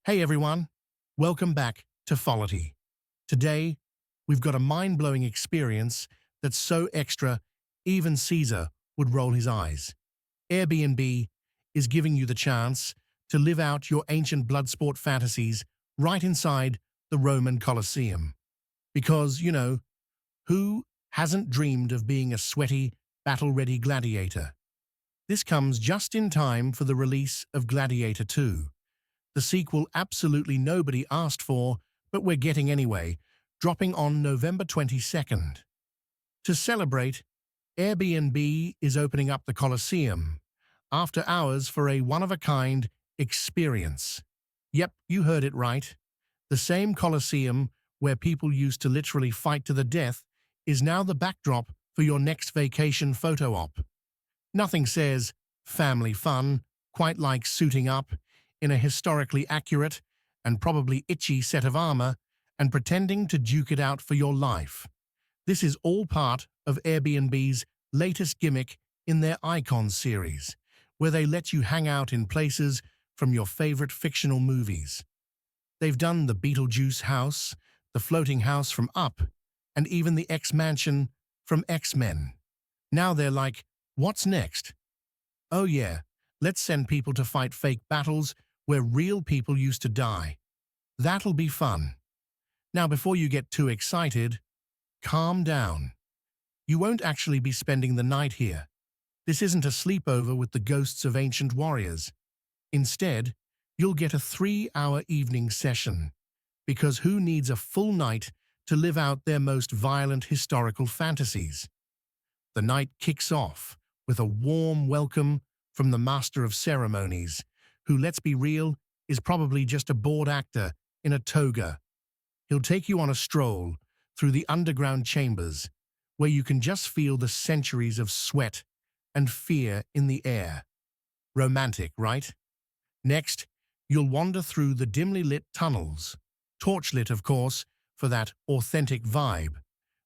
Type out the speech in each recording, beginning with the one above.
Hey everyone, welcome back to FOLITY. Today, we've got a mind-blowing experience that's so extra, even Caesar would roll his eyes. Airbnb is giving you the chance to live out your ancient blood sport fantasies right inside the Roman Colosseum. Because, who hasn't dreamed of being a sweaty, battle-ready gladiator? This comes just in time for the release of Gladiator II, the sequel absolutely nobody asked for, but we're getting anyway, dropping on November 22nd. To celebrate, Airbnb is opening up the Colosseum after hours for a one-of-a-kind experience. Yep, you heard it right. The same Colosseum where people used to literally fight to the death is now the backdrop for your next vacation photo op. Nothing says family fun quite like suiting up in a historically accurate and probably itchy set of armor and pretending to duke it out for your life. This is all part of Airbnb's latest gimmick in their Icons series, where they let you hang out in places from your favorite fictional movies. They've done the Beetlejuice house, the floating house from Up, and even the X-Mansion from X-Men. Now they're like, what's next? Oh yeah, let's send people to fight fake battles where real people used to die. That'll be fun. Now, before you get too excited, calm down. You won't actually be spending the night here. This isn't a sleepover with the ghosts of ancient warriors. Instead, you'll get a 3-hour evening session, because who needs a full night to live out their most violent historical fantasies? The night kicks off with a warm welcome from the Master of Ceremonies, who, let's be real, is probably just a bored actor in a toga. He'll take you on a stroll through the underground chambers, where you can just feel the centuries of sweat and fear in the air. Romantic, right? Next, you'll wander through the dimly lit tunnels, torchlit, of course, for that authentic vibe,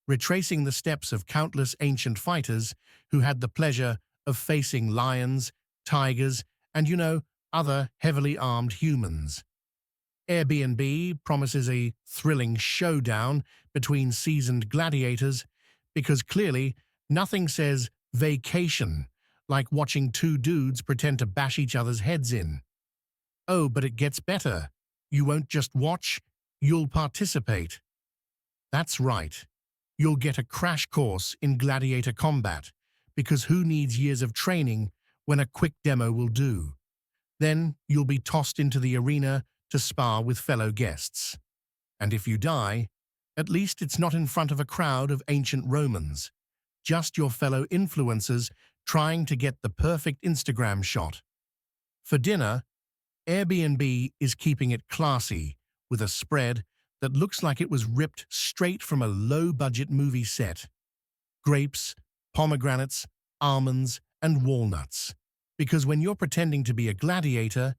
retracing the steps of countless ancient fighters who had the pleasure of facing lions, tigers, and, other heavily armed humans. Airbnb promises a thrilling showdown between seasoned gladiators because clearly nothing says vacation like watching two dudes pretend to bash each other's heads in. Oh, but it gets better. You won't just watch, you'll participate. That's right. You'll get a crash course in gladiator combat, because who needs years of training when a quick demo will do? Then you'll be tossed into the arena to spar with fellow guests. And if you die, at least it's not in front of a crowd of ancient Romans, just your fellow influencers trying to get the perfect Instagram shot. For dinner, Airbnb is keeping it classy with a spread that looks like it was ripped straight from a low-budget movie set. Grapes, pomegranates, almonds, and walnuts. Because when you're pretending to be a gladiator,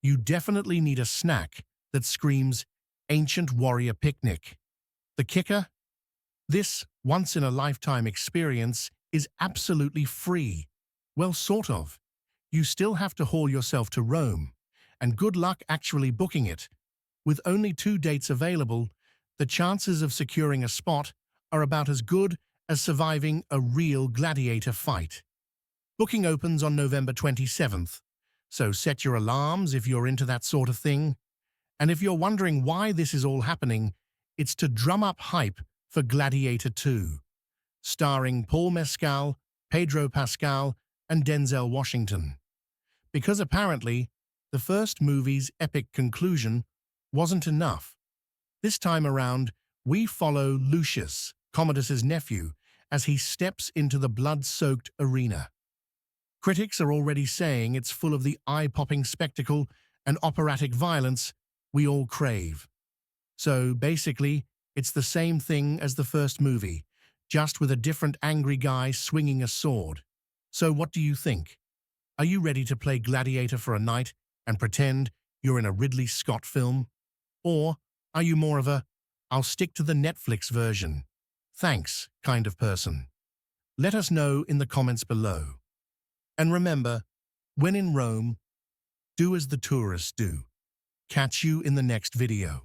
you definitely need a snack that screams ancient warrior picnic. The kicker? This once-in-a-lifetime experience is absolutely free. Well, sort of. You still have to haul yourself to Rome, and good luck actually booking it. With only 2 dates available, the chances of securing a spot are about as good as surviving a real gladiator fight. Booking opens on November 27th, so set your alarms if you're into that sort of thing. And if you're wondering why this is all happening, it's to drum up hype for Gladiator II, starring Paul Mescal, Pedro Pascal, and Denzel Washington. Because apparently, the first movie's epic conclusion wasn't enough. This time around, we follow Lucius, Commodus's nephew, as he steps into the blood-soaked arena. Critics are already saying it's full of the eye-popping spectacle and operatic violence we all crave. So basically, it's the same thing as the first movie, just with a different angry guy swinging a sword. So what do you think? Are you ready to play Gladiator for a night and pretend you're in a Ridley Scott film? Or are you more of a, I'll stick to the Netflix version, thanks kind of person? Let us know in the comments below. And remember, when in Rome, do as the tourists do. Catch you in the next video.